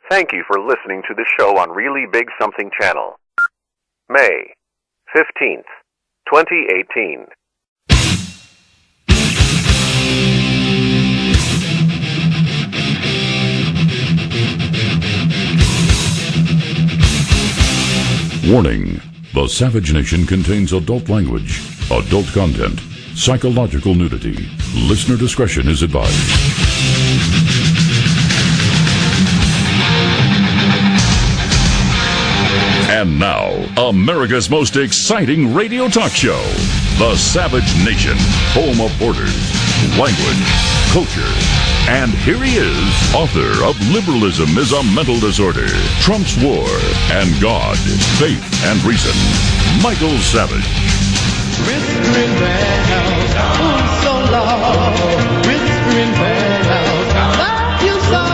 Thank you for listening to the show on Really Big Something Channel. May 15th, 2018. Warning: The Savage Nation contains adult language, adult content, psychological nudity. Listener discretion is advised. And now, America's most exciting radio talk show, The Savage Nation, home of borders, language, culture. And here he is, author of Liberalism is a Mental Disorder, Trump's War, and God, Faith, and Reason, Michael Savage. Whispering bells, oh so long. Whispering bells, love you so.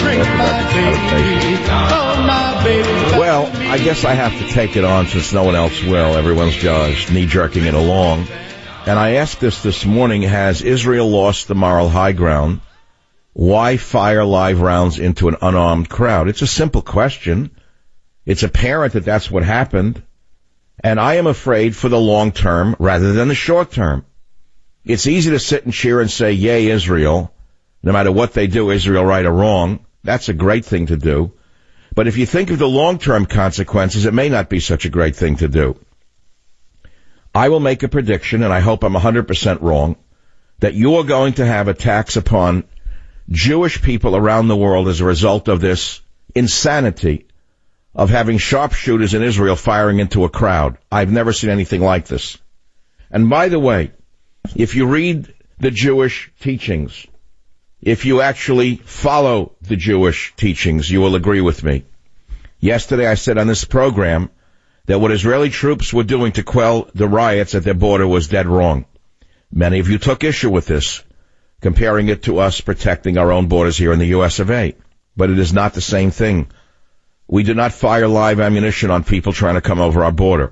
Bring my baby, oh my baby. Well, I guess I have to take it on since no one else will. Everyone's just knee-jerking it along. And I asked this morning, has Israel lost the moral high ground? Why fire live rounds into an unarmed crowd? It's a simple question. It's apparent that that's what happened. And I am afraid for the long term rather than the short term. It's easy to sit and cheer and say, yay, Israel. No matter what they do, Israel right or wrong. That's a great thing to do. But if you think of the long-term consequences, it may not be such a great thing to do. I will make a prediction, and I hope I'm 100% wrong, that you are going to have attacks upon Jewish people around the world as a result of this insanity of having sharpshooters in Israel firing into a crowd. I've never seen anything like this. And by the way, if you read the Jewish teachings, if you actually follow the Jewish teachings, you will agree with me. Yesterday I said on this program that what Israeli troops were doing to quell the riots at their border was dead wrong. Many of you took issue with this, comparing it to us protecting our own borders here in the U.S. of A. But it is not the same thing. We do not fire live ammunition on people trying to come over our border.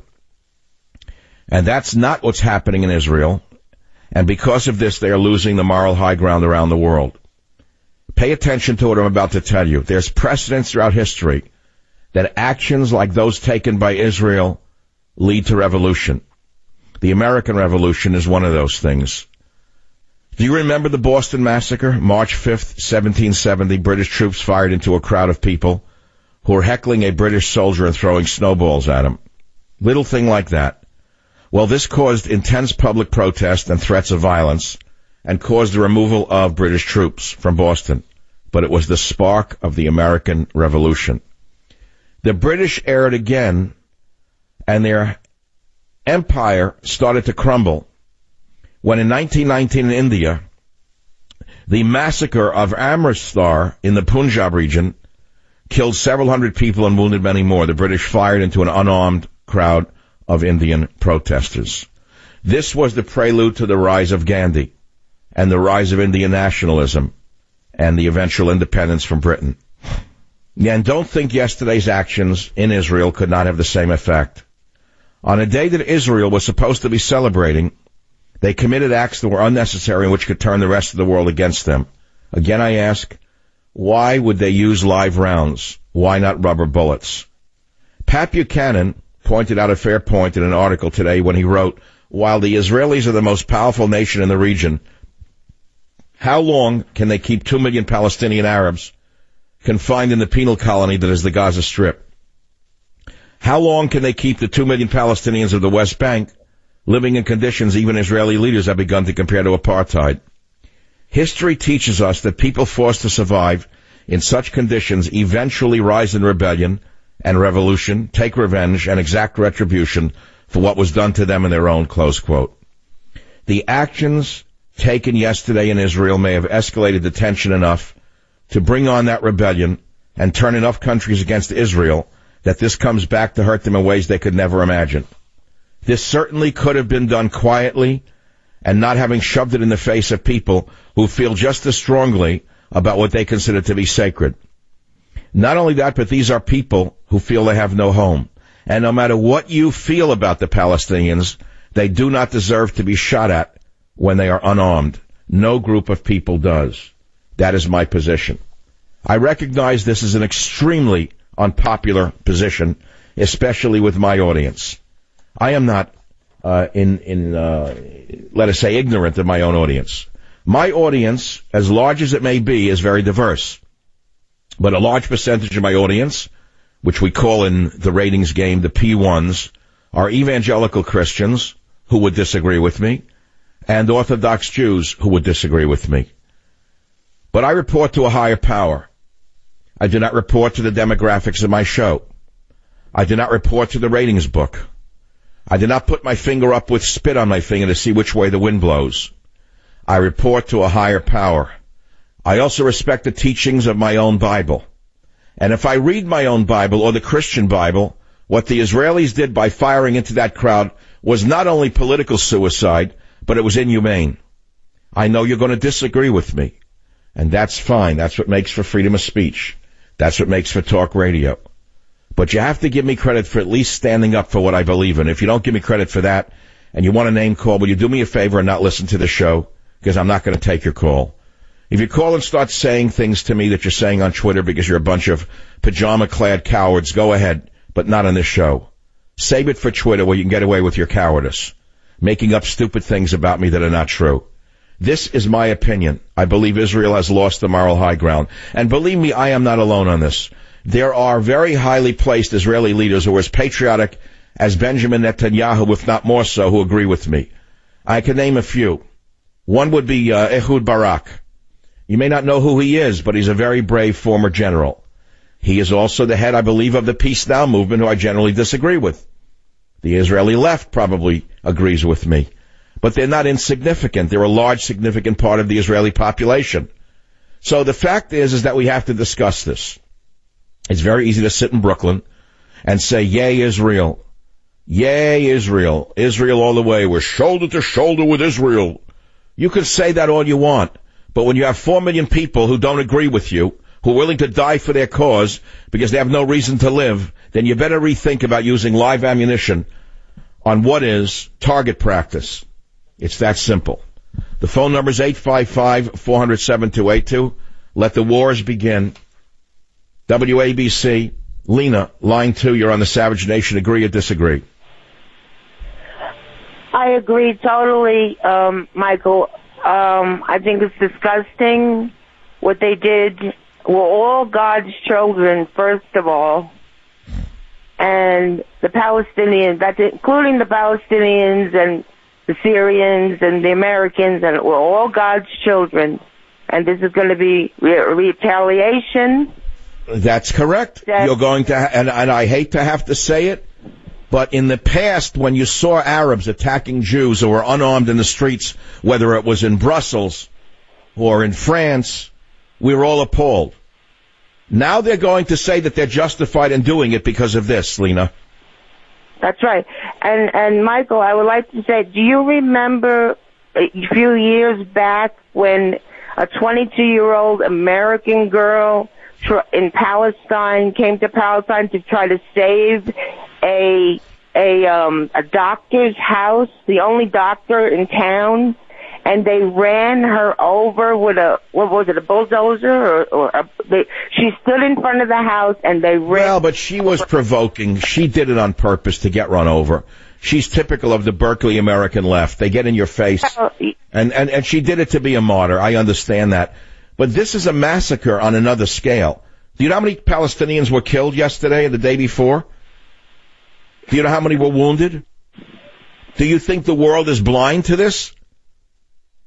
And that's not what's happening in Israel. And because of this, they are losing the moral high ground around the world. Pay attention to what I'm about to tell you. There's precedence throughout history that actions like those taken by Israel lead to revolution. The American Revolution is one of those things. Do you remember the Boston Massacre? March 5th, 1770, British troops fired into a crowd of people who were heckling a British soldier and throwing snowballs at him. Little thing like that. Well, this caused intense public protest and threats of violence and caused the removal of British troops from Boston. But it was the spark of the American Revolution. The British erred again, and their empire started to crumble when in 1919 in India, the massacre of Amritsar in the Punjab region killed several hundred people and wounded many more. The British fired into an unarmed crowd of Indian protesters. This was the prelude to the rise of Gandhi and the rise of Indian nationalism and the eventual independence from Britain. And don't think yesterday's actions in Israel could not have the same effect. On a day that Israel was supposed to be celebrating, they committed acts that were unnecessary and which could turn the rest of the world against them. Again, I ask, why would they use live rounds? Why not rubber bullets? Pat Buchanan pointed out a fair point in an article today when he wrote, while the Israelis are the most powerful nation in the region, how long can they keep 2 million Palestinian Arabs confined in the penal colony that is the Gaza Strip? How long can they keep the 2 million Palestinians of the West Bank living in conditions even Israeli leaders have begun to compare to apartheid? History teaches us that people forced to survive in such conditions eventually rise in rebellion and revolution, take revenge, and exact retribution for what was done to them in their own, close quote. The actions taken yesterday in Israel may have escalated the tension enough to bring on that rebellion and turn enough countries against Israel that this comes back to hurt them in ways they could never imagine. This certainly could have been done quietly and not having shoved it in the face of people who feel just as strongly about what they consider to be sacred. Not only that, but these are people who feel they have no home. And no matter what you feel about the Palestinians, they do not deserve to be shot at when they are unarmed. No group of people does. That is my position. I recognize this is an extremely unpopular position, especially with my audience. I am not, let us say, ignorant of my own audience. My audience, as large as it may be, is very diverse. But a large percentage of my audience, which we call in the ratings game the P1s, are evangelical Christians who would disagree with me, and Orthodox Jews who would disagree with me. But I report to a higher power. I do not report to the demographics of my show. I do not report to the ratings book. I do not put my finger up with spit on my finger to see which way the wind blows. I report to a higher power. I also respect the teachings of my own Bible. And if I read my own Bible or the Christian Bible, what the Israelis did by firing into that crowd was not only political suicide, but it was inhumane. I know you're going to disagree with me, and that's fine. That's what makes for freedom of speech. That's what makes for talk radio. But you have to give me credit for at least standing up for what I believe in. If you don't give me credit for that, and you want a name call, will you do me a favor and not listen to the show? Because I'm not going to take your call. If you call and start saying things to me that you're saying on Twitter because you're a bunch of pajama-clad cowards, go ahead, but not on this show. Save it for Twitter where you can get away with your cowardice, making up stupid things about me that are not true. This is my opinion. I believe Israel has lost the moral high ground. And believe me, I am not alone on this. There are very highly placed Israeli leaders who are as patriotic as Benjamin Netanyahu, if not more so, who agree with me. I can name a few. One would be Ehud Barak. You may not know who he is, but he's a very brave former general. He is also the head, I believe, of the Peace Now movement, who I generally disagree with. The Israeli left probably agrees with me. But they're not insignificant. They're a large, significant part of the Israeli population. So the fact is that we have to discuss this. It's very easy to sit in Brooklyn and say, yay, Israel. Yay, Israel. Israel all the way. We're shoulder to shoulder with Israel. You can say that all you want. But when you have 4 million people who don't agree with you, who are willing to die for their cause because they have no reason to live, then you better rethink about using live ammunition on what is target practice. It's that simple. The phone number is 855-400-7282. Let the wars begin. WABC, Lena, line 2, you're on the Savage Nation. Agree or disagree? I agree totally, Michael. I think it's disgusting what they did. We're all God's children, first of all. And the Palestinians, that's including the Palestinians and the Syrians and the Americans, and we're all God's children. And this is going to be retaliation. That's correct. You're going to, and I hate to have to say it, but in the past, when you saw Arabs attacking Jews who were unarmed in the streets, whether it was in Brussels or in France, we were all appalled. Now they're going to say that they're justified in doing it because of this, Lena. That's right. And Michael, I would like to say, do you remember a few years back when a 22-year-old American girl in Palestine came to Palestine to try to save a doctor's house, the only doctor in town, and they ran her over with a bulldozer she stood in front of the house and they ran. Well, but she was provoking. She did it on purpose to get run over. She's typical of the Berkeley American left. They get in your face. And she did it to be a martyr. I understand that. But this is a massacre on another scale. Do you know how many Palestinians were killed yesterday and the day before? Do you know how many were wounded? Do you think the world is blind to this?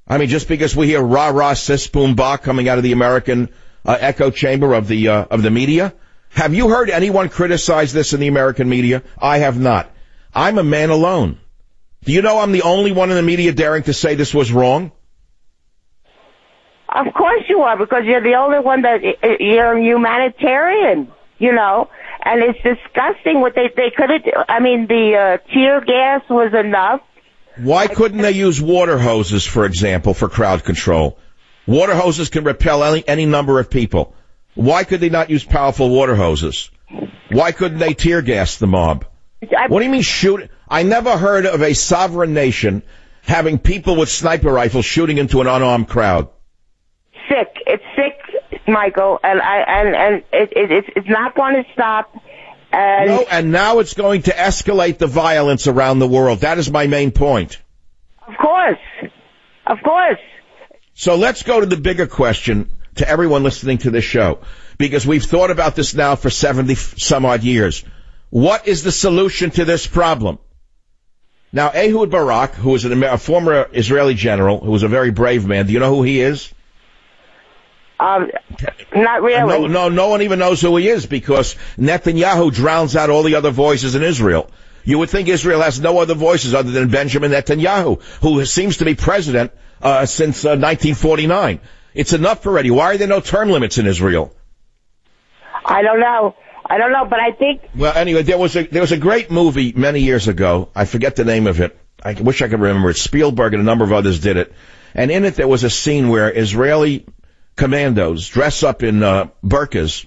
I mean, just because we hear rah rah sis boom bah coming out of the American echo chamber of the media, have you heard anyone criticize this in the American media? I have not. I'm a man alone. Do you know I'm the only one in the media daring to say this was wrong? Of course you are, because you're the only one that you're a humanitarian, you know. And it's disgusting what they could have. I mean, the tear gas was enough. Why couldn't they use water hoses, for example, for crowd control? Water hoses can repel any number of people. Why could they not use powerful water hoses? Why couldn't they tear gas the mob? What do you mean shoot? I never heard of a sovereign nation having people with sniper rifles shooting into an unarmed crowd. Sick. It's sick Michael, and it's not going to stop. No, and now it's going to escalate the violence around the world. That is my main point. Of course. So let's go to the bigger question to everyone listening to this show, because we've thought about this now for 70 some odd years. What is the solution to this problem? Now, Ehud Barak, who is a former Israeli general, who was a very brave man, do you know who he is? Not really. No one even knows who he is, because Netanyahu drowns out all the other voices in Israel. You would think Israel has no other voices other than Benjamin Netanyahu, who seems to be president since 1949. It's enough already. Why are there no term limits in Israel? I don't know, but I think... Well, anyway, there was a great movie many years ago. I forget the name of it. I wish I could remember it. Spielberg and a number of others did it. And in it, there was a scene where Israeli commandos dress up in burqas,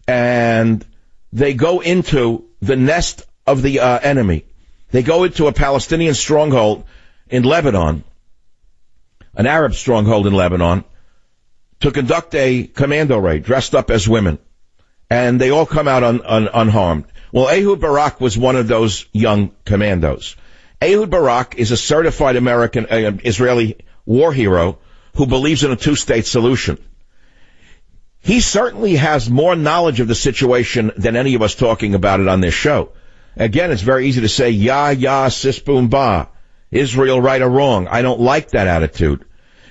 and they go into the nest of the enemy. They go into a Palestinian stronghold in Lebanon, an Arab stronghold in Lebanon, to conduct a commando raid dressed up as women. And they all come out unharmed. Well, Ehud Barak was one of those young commandos. Ehud Barak is a certified American, Israeli war hero who believes in a two-state solution. He certainly has more knowledge of the situation than any of us talking about it on this show. Again, it's very easy to say, ya, sis, boom, ba. Israel right or wrong. I don't like that attitude.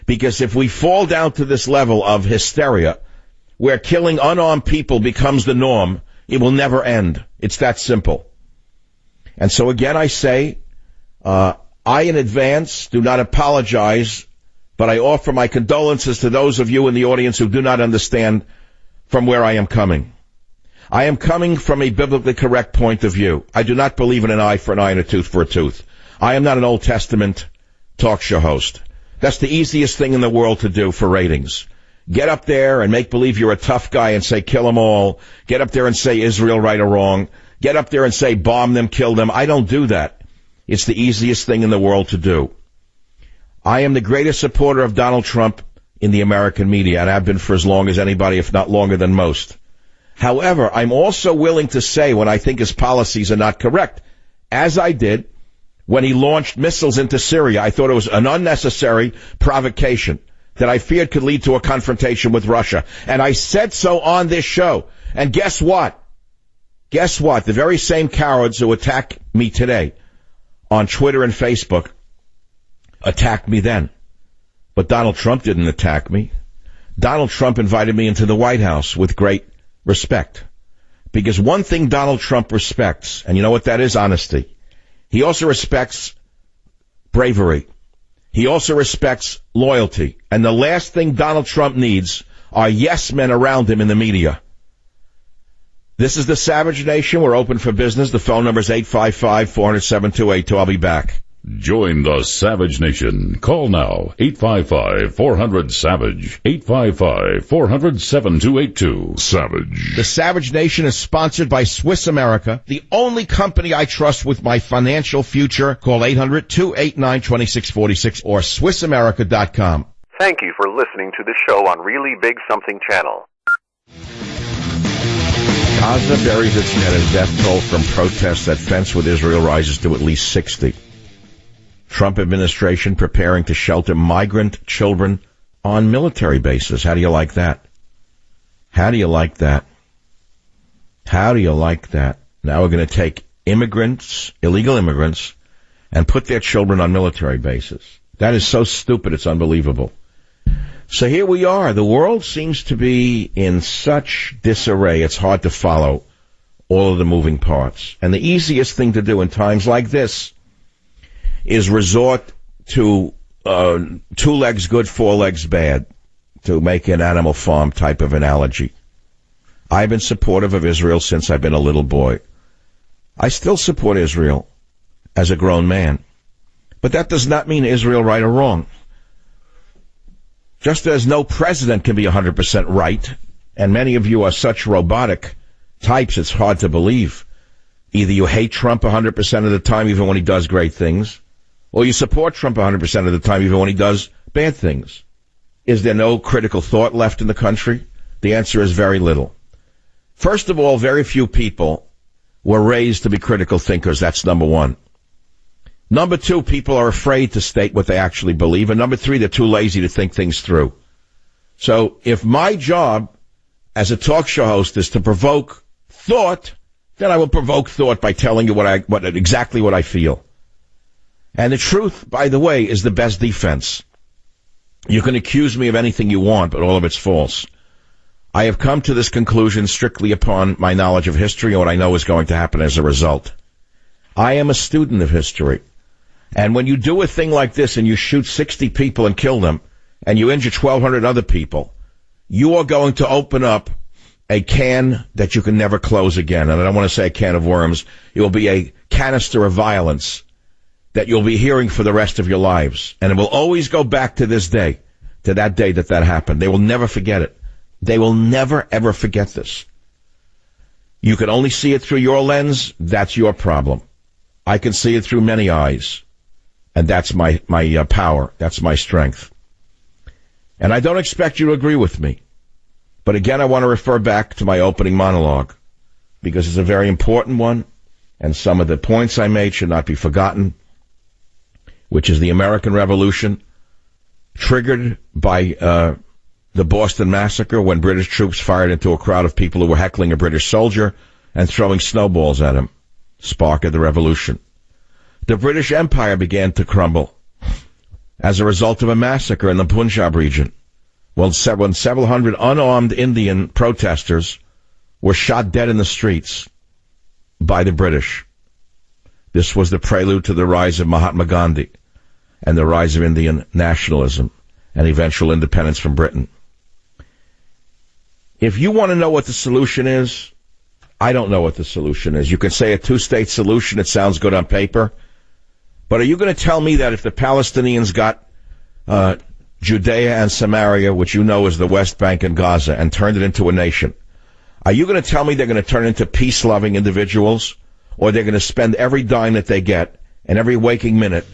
Because if we fall down to this level of hysteria, where killing unarmed people becomes the norm, it will never end. It's that simple. And so again, I say, I in advance do not apologize, but I offer my condolences to those of you in the audience who do not understand from where I am coming. I am coming from a biblically correct point of view. I do not believe in an eye for an eye and a tooth for a tooth. I am not an Old Testament talk show host. That's the easiest thing in the world to do for ratings. Get up there and make believe you're a tough guy and say kill them all. Get up there and say Israel right or wrong. Get up there and say bomb them, kill them. I don't do that. It's the easiest thing in the world to do. I am the greatest supporter of Donald Trump in the American media, and I've been for as long as anybody, if not longer than most. However, I'm also willing to say when I think his policies are not correct, as I did when he launched missiles into Syria. I thought it was an unnecessary provocation that I feared could lead to a confrontation with Russia. And I said so on this show. And guess what? Guess what? The very same cowards who attack me today on Twitter and Facebook attacked me then. But Donald Trump didn't attack me. Donald Trump invited me into the White House with great respect. Because one thing Donald Trump respects, and you know what that is? Honesty. He also respects bravery. He also respects loyalty. And the last thing Donald Trump needs are yes men around him in the media. This is the Savage Nation. We're open for business. The phone number is 855-400-7282. I'll be back. Join the Savage Nation. Call now, 855-400-SAVAGE, 855-400-7282. Savage. The Savage Nation is sponsored by Swiss America, the only company I trust with my financial future. Call 800-289-2646 or SwissAmerica.com. Thank you for listening to the show on Really Big Something Channel. Gaza buries its dead as death toll from protests that fence with Israel rises to at least 60. Trump administration preparing to shelter migrant children on military bases. How do you like that? How do you like that? How do you like that? Now we're going to take immigrants, illegal immigrants, and put their children on military bases. That is so stupid, it's unbelievable. So here we are. The world seems to be in such disarray, it's hard to follow all of the moving parts. And the easiest thing to do in times like this is resort to 2 legs good, 4 legs bad, to make an Animal Farm type of analogy. I've been supportive of Israel since I've been a little boy. I still support Israel as a grown man. But that does not mean Israel right or wrong. Just as no president can be 100% right, and many of you are such robotic types, it's hard to believe. Either you hate Trump 100% of the time, even when he does great things, or you support Trump 100% of the time, even when he does bad things. Is there no critical thought left in the country? The answer is very little. First of all, very few people were raised to be critical thinkers. That's number one. Number two, people are afraid to state what they actually believe. And number three, they're too lazy to think things through. So if my job as a talk show host is to provoke thought, then I will provoke thought by telling you exactly what I feel. And the truth, by the way, is the best defense. You can accuse me of anything you want, but all of it's false. I have come to this conclusion strictly upon my knowledge of history and what I know is going to happen as a result. I am a student of history. And when you do a thing like this and you shoot 60 people and kill them, and you injure 1,200 other people, you are going to open up a can that you can never close again. And I don't want to say a can of worms. It will be a canister of violence that you'll be hearing for the rest of your lives. And it will always go back to this day, to that day that happened. They will never forget it. They will never, ever forget this. You can only see it through your lens. That's your problem. I can see it through many eyes. And that's my power. That's my strength. And I don't expect you to agree with me. But again, I want to refer back to my opening monologue, because it's a very important one, and some of the points I made should not be forgotten, which is the American Revolution, triggered by the Boston Massacre, when British troops fired into a crowd of people who were heckling a British soldier and throwing snowballs at him, spark of the revolution. The British Empire began to crumble as a result of a massacre in the Punjab region. Well, several hundred unarmed Indian protesters were shot dead in the streets by the British. This was the prelude to the rise of Mahatma Gandhi and the rise of Indian nationalism and eventual independence from Britain. If you want to know what the solution is, I don't know what the solution is. You can say a two-state solution. It sounds good on paper. But are you going to tell me that if the Palestinians got Judea and Samaria, which you know is the West Bank and Gaza, and turned it into a nation, are you going to tell me they're going to turn into peace-loving individuals, or they're going to spend every dime that they get and every waking minute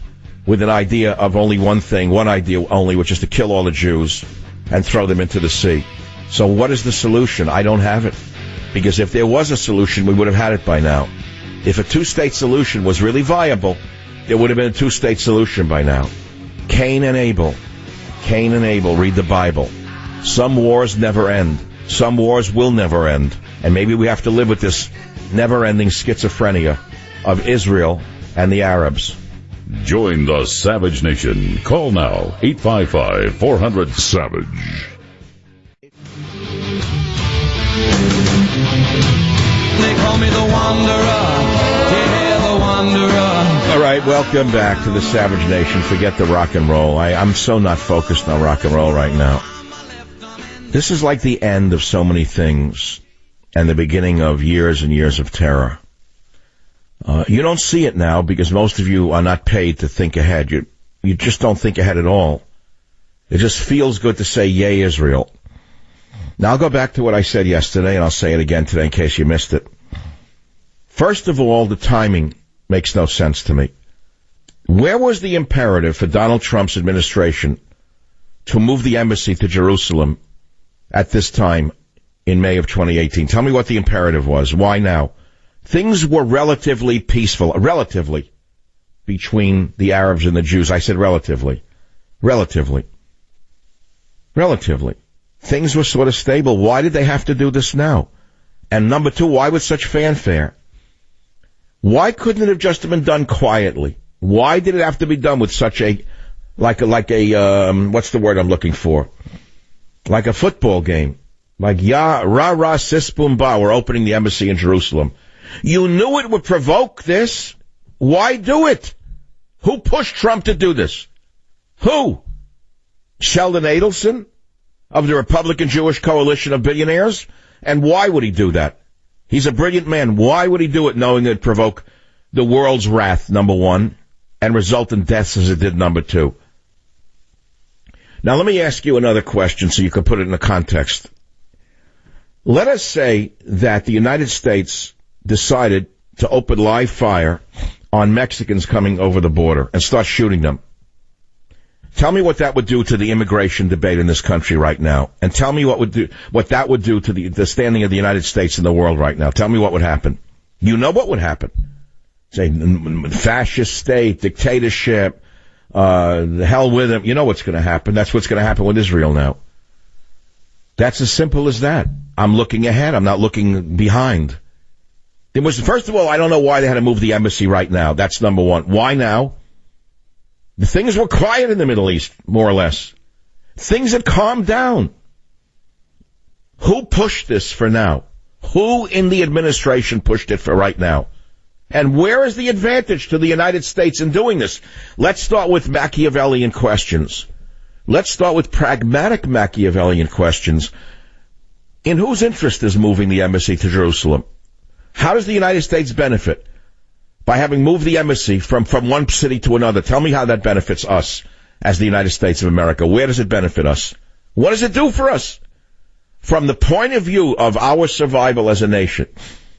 with an idea of only one thing, one idea only, which is to kill all the Jews and throw them into the sea? So what is the solution? I don't have it. Because if there was a solution, we would have had it by now. If a two-state solution was really viable, there would have been a two-state solution by now. Cain and Abel. Cain and Abel, read the Bible. Some wars never end. Some wars will never end. And maybe we have to live with this never-ending schizophrenia of Israel and the Arabs. Join the Savage Nation. Call now, 855-400-SAVAGE. They call me the Wanderer. Yeah, the Wanderer. All right, welcome back to the Savage Nation. Forget the rock and roll. I'm so not focused on rock and roll right now. This is like the end of so many things and the beginning of years and years of terror. You don't see it now because most of you are not paid to think ahead. You just don't think ahead at all. It just feels good to say, yay, Israel. Now, I'll go back to what I said yesterday, and I'll say it again today in case you missed it. First of all, the timing makes no sense to me. Where was the imperative for Donald Trump's administration to move the embassy to Jerusalem at this time in May of 2018? Tell me what the imperative was. Why now? Things were relatively peaceful, between the Arabs and the Jews. I said relatively. Relatively. Things were sort of stable. Why did they have to do this now? And number two, why with such fanfare? Why couldn't it have just been done quietly? Why did it have to be done with such a, what's the word I'm looking for? Like a football game. Like, rah, sis, boom, ba, we're opening the embassy in Jerusalem. You knew it would provoke this. Why do it? Who pushed Trump to do this? Who? Sheldon Adelson of the Republican Jewish Coalition of Billionaires? And why would he do that? He's a brilliant man. Why would he do it knowing it would provoke the world's wrath, number one, and result in deaths as it did, number two? Now, let me ask you another question so you can put it in a context. Let us say that the United States decided to open live fire on Mexicans coming over the border and start shooting them. Tell me what that would do to the immigration debate in this country right now. And tell me what that would do to the standing of the United States in the world right now. Tell me what would happen. You know what would happen. Say, fascist state, dictatorship, the hell with him. You know what's going to happen. That's what's going to happen with Israel now. That's as simple as that. I'm looking ahead. I'm not looking behind. First of all, I don't know why they had to move the embassy right now. That's number one. Why now? The things were quiet in the Middle East, more or less. Things had calmed down. Who pushed this for now? Who in the administration pushed it for right now? And where is the advantage to the United States in doing this? Let's start with Machiavellian questions. Let's start with pragmatic Machiavellian questions. In whose interest is moving the embassy to Jerusalem? How does the United States benefit by having moved the embassy from one city to another? Tell me how that benefits us as the United States of America. Where does it benefit us? What does it do for us? From the point of view of our survival as a nation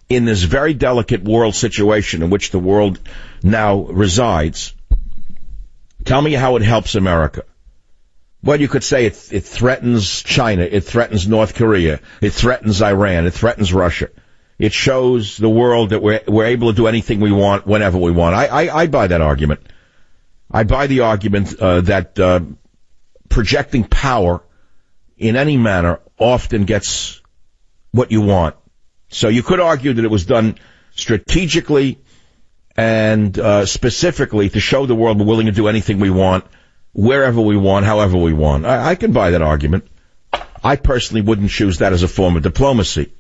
in this very delicate world situation in which the world now resides, tell me how it helps America. Well, you could say it threatens China, it threatens North Korea, it threatens Iran, it threatens Russia. It shows the world that we're able to do anything we want whenever we want. I buy that argument. I buy the argument that projecting power in any manner often gets what you want. So you could argue that it was done strategically and specifically to show the world we're willing to do anything we want, wherever we want, however we want. I can buy that argument. I personally wouldn't choose that as a form of diplomacy.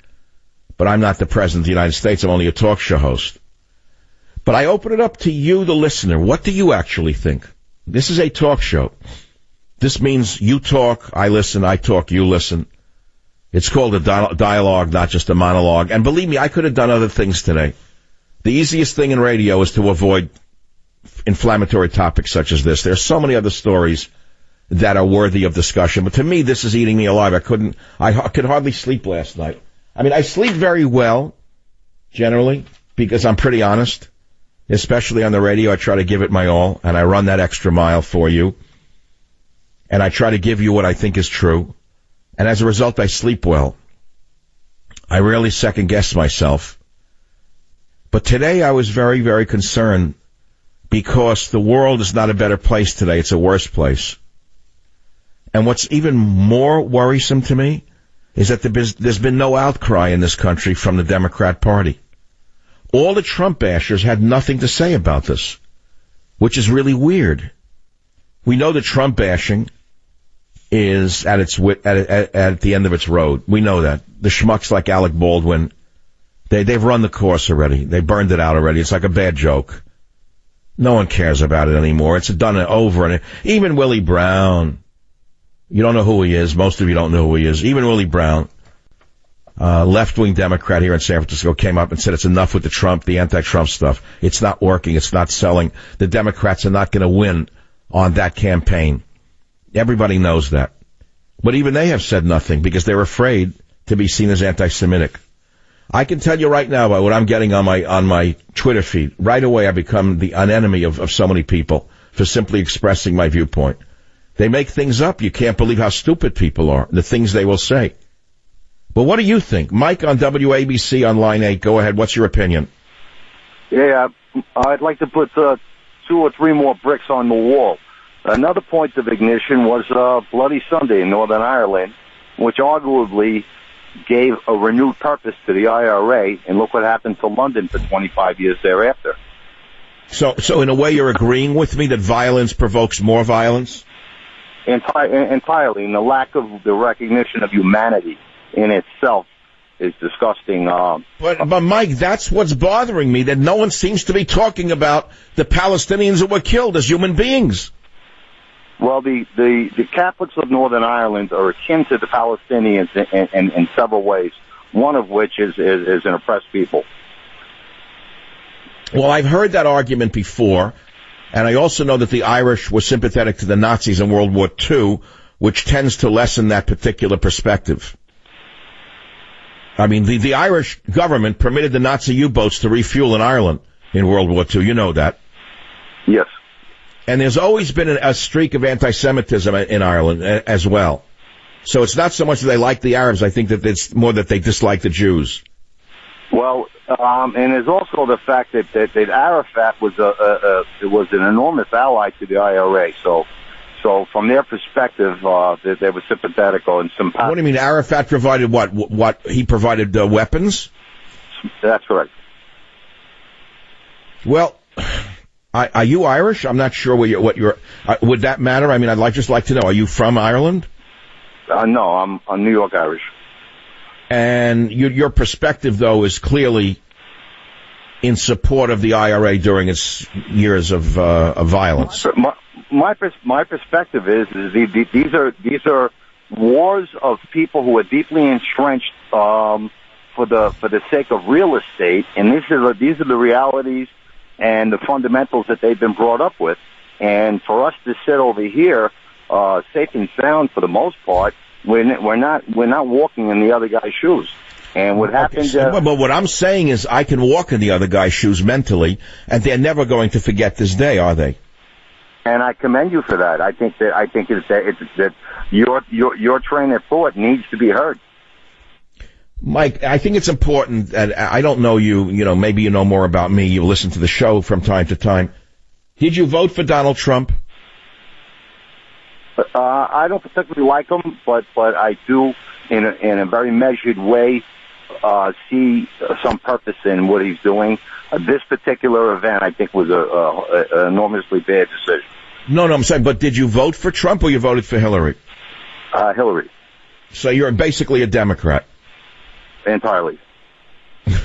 But I'm not the President of the United States. I'm only a talk show host. But I open it up to you, the listener. What do you actually think? This is a talk show. This means you talk, I listen, I talk, you listen. It's called a dialogue, not just a monologue. And believe me, I could have done other things today. The easiest thing in radio is to avoid inflammatory topics such as this. There are so many other stories that are worthy of discussion. But to me, this is eating me alive. I could hardly sleep last night. I mean, I sleep very well, generally, because I'm pretty honest. Especially on the radio, I try to give it my all, and I run that extra mile for you. And I try to give you what I think is true. And as a result, I sleep well. I rarely second-guess myself. But today I was very, very concerned because the world is not a better place today. It's a worse place. And what's even more worrisome to me is that there's been no outcry in this country from the Democrat Party. All the Trump bashers had nothing to say about this, which is really weird. We know that Trump bashing is at the end of its road. We know that. The schmucks like Alec Baldwin, they've run the course already. They burned it out already. It's like a bad joke. No one cares about it anymore. It's done and over. And even Willie Brown. You don't know who he is. Most of you don't know who he is. Even Willie Brown, left-wing Democrat here in San Francisco, came up and said it's enough with the anti-Trump stuff. It's not working. It's not selling. The Democrats are not going to win on that campaign. Everybody knows that. But even they have said nothing because they're afraid to be seen as anti-Semitic. I can tell you right now by what I'm getting on my Twitter feed. Right away I become an enemy of so many people for simply expressing my viewpoint. They make things up. You can't believe how stupid people are, the things they will say. But what do you think? Mike on WABC on line 8. Go ahead. What's your opinion? Yeah, I'd like to put 2 or 3 more bricks on the wall. Another point of ignition was Bloody Sunday in Northern Ireland, which arguably gave a renewed purpose to the IRA, and look what happened to London for 25 years thereafter. So in a way you're agreeing with me that violence provokes more violence? Entirely, and the lack of the recognition of humanity in itself is disgusting. But Mike, that's what's bothering me, that no one seems to be talking about the Palestinians that were killed as human beings. Well, the Catholics of Northern Ireland are akin to the Palestinians in several ways, one of which is an oppressed people. Well, I've heard that argument before. And I also know that the Irish were sympathetic to the Nazis in World War II, which tends to lessen that particular perspective. I mean, the Irish government permitted the Nazi U-boats to refuel in Ireland in World War II. You know that. Yes. And there's always been a streak of anti-Semitism in Ireland as well. So it's not so much that they like the Arabs. I think that it's more that they dislike the Jews. Well, and there's also the fact that Arafat was an enormous ally to the IRA. So from their perspective, they were sympathetic and sympathetic. What do you mean? Arafat provided what? What he provided weapons? That's correct. Well, are you Irish? I'm not sure what you're. Would that matter? I mean, I'd just like to know. Are you from Ireland? No, I'm New York Irish. And your perspective, though, is clearly in support of the IRA during its years of violence. My perspective is these are wars of people who are deeply entrenched for the sake of real estate, and these are the realities and the fundamentals that they've been brought up with. And for us to sit over here, safe and sound for the most part, we're not walking in the other guy's shoes. And what happened? But what I'm saying is, I can walk in the other guy's shoes mentally, and they're never going to forget this day, are they? And I commend you for that. I think that your train of thought needs to be heard. Mike, I think it's important, and I don't know you. Maybe you know more about me. You listen to the show from time to time. Did you vote for Donald Trump? I don't particularly like him, but I do, in a very measured way, see some purpose in what he's doing. This particular event, I think, was an enormously bad decision. No, I'm saying, but did you vote for Trump or you voted for Hillary? Hillary. So you're basically a Democrat. Entirely.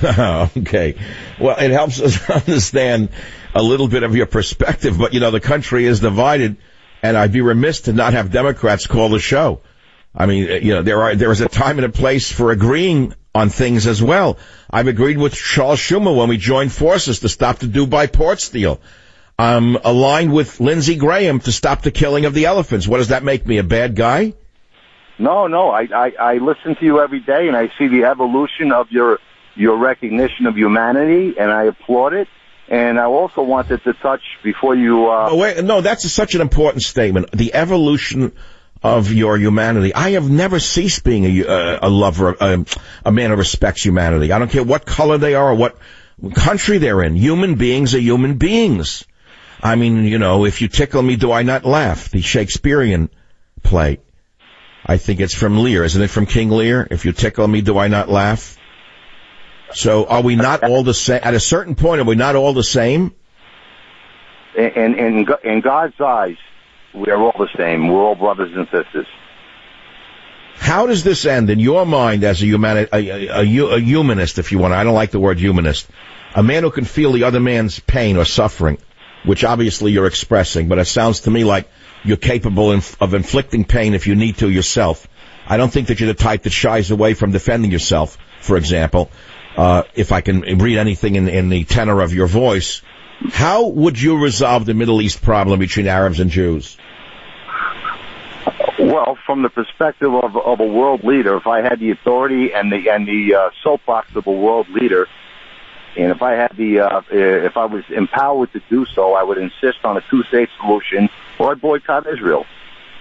Okay. Well, it helps us understand a little bit of your perspective, but the country is divided. And I'd be remiss to not have Democrats call the show. I mean, there is a time and a place for agreeing on things as well. I've agreed with Charles Schumer when we joined forces to stop the Dubai port steal. I'm aligned with Lindsey Graham to stop the killing of the elephants. What does that make me, a bad guy? No. I listen to you every day, and I see the evolution of your recognition of humanity, and I applaud it. And I also wanted to touch before you... that's such an important statement. The evolution of your humanity. I have never ceased being a lover, a man who respects humanity. I don't care what color they are or what country they're in. Human beings are human beings. I mean, if you tickle me, do I not laugh? The Shakespearean play. I think it's from Lear. Isn't it from King Lear? If you tickle me, do I not laugh? So are we not all the same? At a certain point, are we not all the same? In God's eyes, we are all the same. We're all brothers and sisters. How does this end in your mind as a humanist, if you want? I don't like the word humanist. A man who can feel the other man's pain or suffering, which obviously you're expressing, but it sounds to me like you're capable of inflicting pain if you need to yourself. I don't think that you're the type that shies away from defending yourself, for example. If I can read anything in the tenor of your voice, how would you resolve the Middle East problem between Arabs and Jews? Well, from the perspective of a world leader, if I had the authority and the soapbox of a world leader, and if I was empowered to do so, I would insist on a two-state solution, or I'd boycott Israel.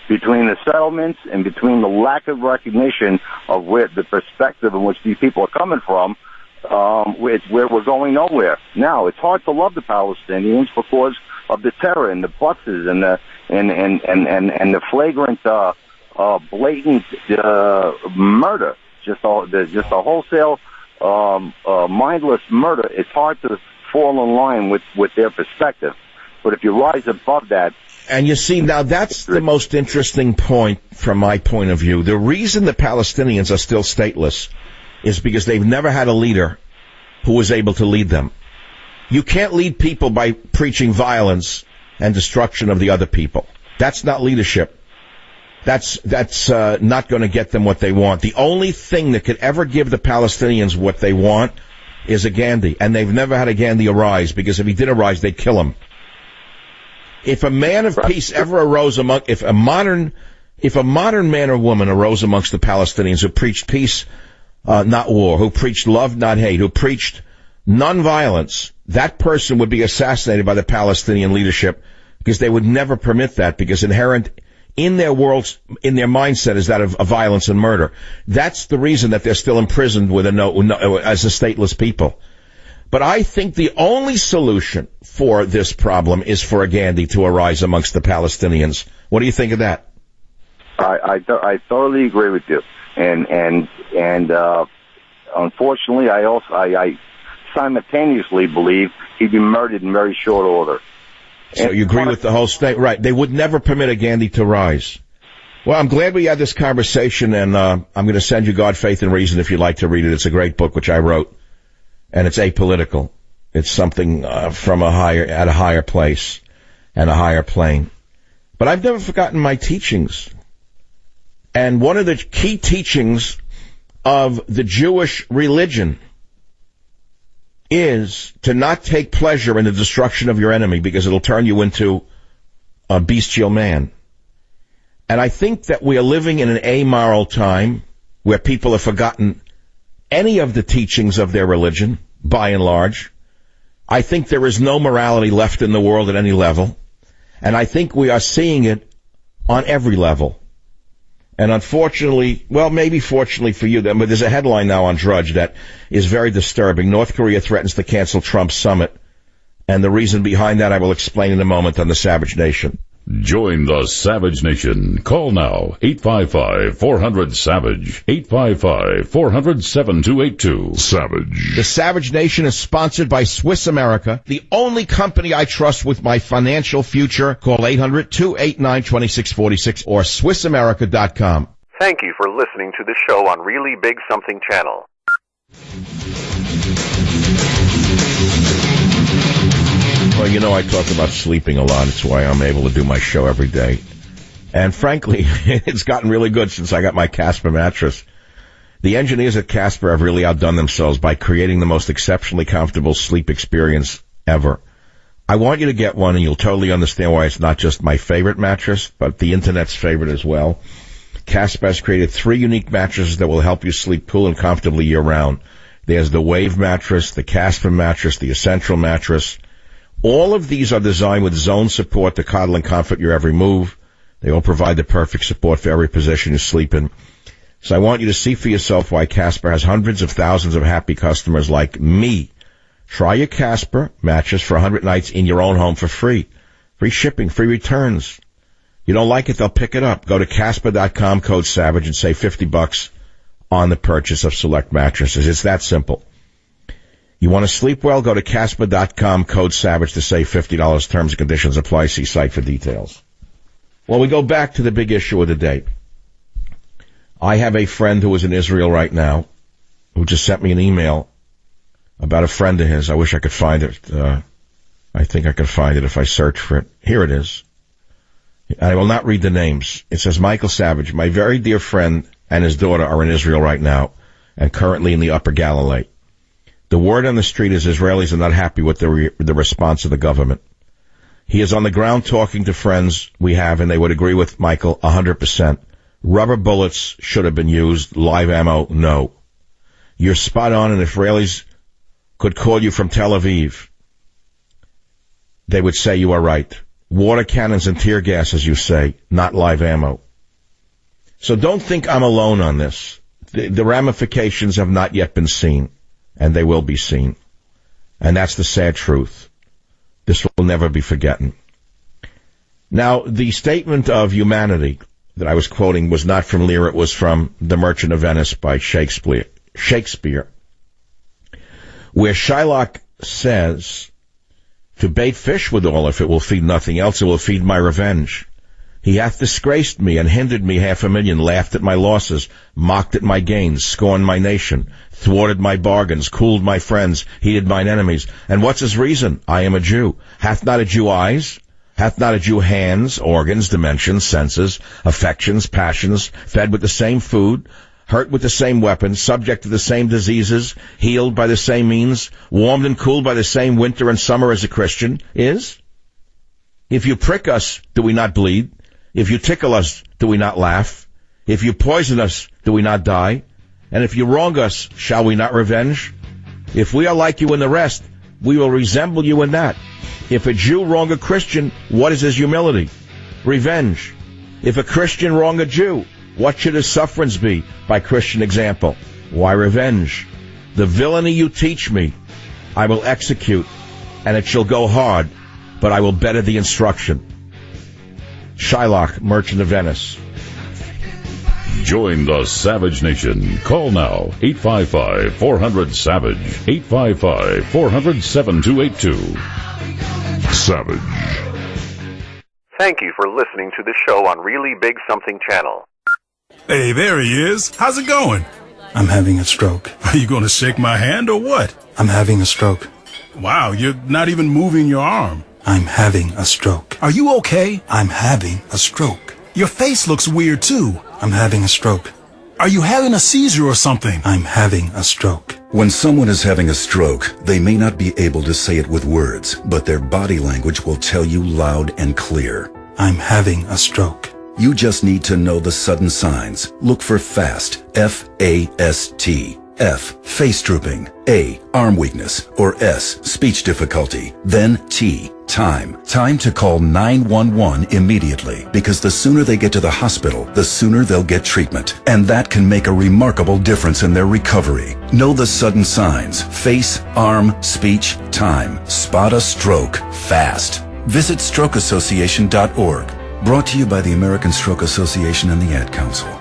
Between the settlements and between the lack of recognition of where the perspective in which these people are coming from, it's where we're going nowhere. Now, it's hard to love the Palestinians because of the terror and the buses and the flagrant, blatant murder, just a wholesale, mindless murder. It's hard to fall in line with their perspective. But if you rise above that, and you see, now that's the most interesting point from my point of view. The reason the Palestinians are still stateless is because they've never had a leader who was able to lead them. You can't lead people by preaching violence and destruction of the other people. That's not leadership. That's not going to get them what they want. The only thing that could ever give the Palestinians what they want is a Gandhi, and they've never had a Gandhi arise, because if he did arise, they'd kill him. If a man of peace ever arose if a modern man or woman arose amongst the Palestinians who preached peace, not war, who preached love, not hate, who preached nonviolence, that person would be assassinated by the Palestinian leadership because they would never permit that, because inherent in their worlds, in their mindset, is that of violence and murder. That's the reason that they're still imprisoned with as a stateless people. But I think the only solution for this problem is for a Gandhi to arise amongst the Palestinians. What do you think of that? I thoroughly agree with you, and unfortunately, I simultaneously believe he'd be murdered in very short order. So you agree with the whole state, right? They would never permit a Gandhi to rise. Well, I'm glad we had this conversation, and I'm going to send you God, Faith, and Reason if you'd like to read it. It's a great book which I wrote, and it's apolitical. It's something from at a higher place and a higher plane. But I've never forgotten my teachings. And one of the key teachings of the Jewish religion is to not take pleasure in the destruction of your enemy, because it'll turn you into a bestial man. And I think that we are living in an amoral time where people have forgotten any of the teachings of their religion, by and large. I think there is no morality left in the world at any level. And I think we are seeing it on every level. And unfortunately, well, maybe fortunately for you, but there's a headline now on Drudge that is very disturbing. North Korea threatens to cancel Trump's summit. And the reason behind that I will explain in a moment on the Savage Nation. Join the Savage Nation. Call now, 855-400-SAVAGE, 855-400-7282. Savage. The Savage Nation is sponsored by Swiss America, the only company I trust with my financial future. Call 800-289-2646 or SwissAmerica.com. Thank you for listening to the show on Really Big Something Channel. Well, you know, I talk about sleeping a lot. It's why I'm able to do my show every day. And frankly, it's gotten really good since I got my Casper mattress. The engineers at Casper have really outdone themselves by creating the most exceptionally comfortable sleep experience ever. I want you to get one, and you'll totally understand why it's not just my favorite mattress, but the Internet's favorite as well. Casper has created 3 unique mattresses that will help you sleep cool and comfortably year-round. There's the Wave mattress, the Casper mattress, the Essential mattress. All of these are designed with zone support to coddle and comfort your every move. They all provide the perfect support for every position you sleep in. So I want you to see for yourself why Casper has hundreds of thousands of happy customers like me. Try your Casper mattress for 100 nights in your own home for free. Free shipping, free returns. You don't like it, they'll pick it up. Go to Casper.com, code SAVAGE, and save $50 on the purchase of select mattresses. It's that simple. You want to sleep well? Go to Casper.com, code SAVAGE to save $50. Terms and conditions apply. See site for details. Well, we go back to the big issue of the day. I have a friend who is in Israel right now who just sent me an email about a friend of his. I wish I could find it. I think I could find it if I search for it. Here it is. I will not read the names. It says, Michael Savage, my very dear friend and his daughter are in Israel right now and currently in the Upper Galilee. The word on the street is Israelis are not happy with the response of the government. He is on the ground talking to friends we have, and they would agree with Michael 100%. Rubber bullets should have been used. Live ammo, no. You're spot on, and if Israelis could call you from Tel Aviv, they would say you are right. Water cannons and tear gas, as you say, not live ammo. So don't think I'm alone on this. The ramifications have not yet been seen. And they will be seen. And that's the sad truth. This will never be forgotten. Now, the statement of humanity that I was quoting was not from Lear, it was from The Merchant of Venice by Shakespeare, where Shylock says, to bait fish withal, if it will feed nothing else, it will feed my revenge. He hath disgraced me and hindered me 500,000, laughed at my losses, mocked at my gains, scorned my nation, thwarted my bargains, cooled my friends, heated mine enemies. And what's his reason? I am a Jew. Hath not a Jew eyes? Hath not a Jew hands, organs, dimensions, senses, affections, passions, fed with the same food, hurt with the same weapons, subject to the same diseases, healed by the same means, warmed and cooled by the same winter and summer as a Christian is? If you prick us, do we not bleed? If you tickle us, do we not laugh? If you poison us, do we not die? And if you wrong us, shall we not revenge? If we are like you in the rest, we will resemble you in that. If a Jew wrong a Christian, what is his humility? Revenge. If a Christian wrong a Jew, what should his sufferance be by Christian example? Why revenge? The villainy you teach me, I will execute, and it shall go hard, but I will better the instruction. Shylock, Merchant of Venice. Join the Savage Nation. Call now, 855-400-SAVAGE, 855-400-7282. Savage. Thank you for listening to the show on Really Big Something Channel. Hey, there he is. How's it going? I'm having a stroke. Are you going to shake my hand or what? I'm having a stroke. Wow, you're not even moving your arm. I'm having a stroke. Are you okay? I'm having a stroke. Your face looks weird too. I'm having a stroke. Are you having a seizure or something? I'm having a stroke. When someone is having a stroke, they may not be able to say it with words, but their body language will tell you loud and clear. I'm having a stroke. You just need to know the sudden signs. Look for FAST, F-A-S-T. F, face drooping. A, arm weakness. Or S, speech difficulty. Then T, time. Time to call 911 immediately, because the sooner they get to the hospital, the sooner they'll get treatment. And that can make a remarkable difference in their recovery. Know the sudden signs. Face, arm, speech, time. Spot a stroke fast. Visit strokeassociation.org. Brought to you by the American Stroke Association and the Ad Council.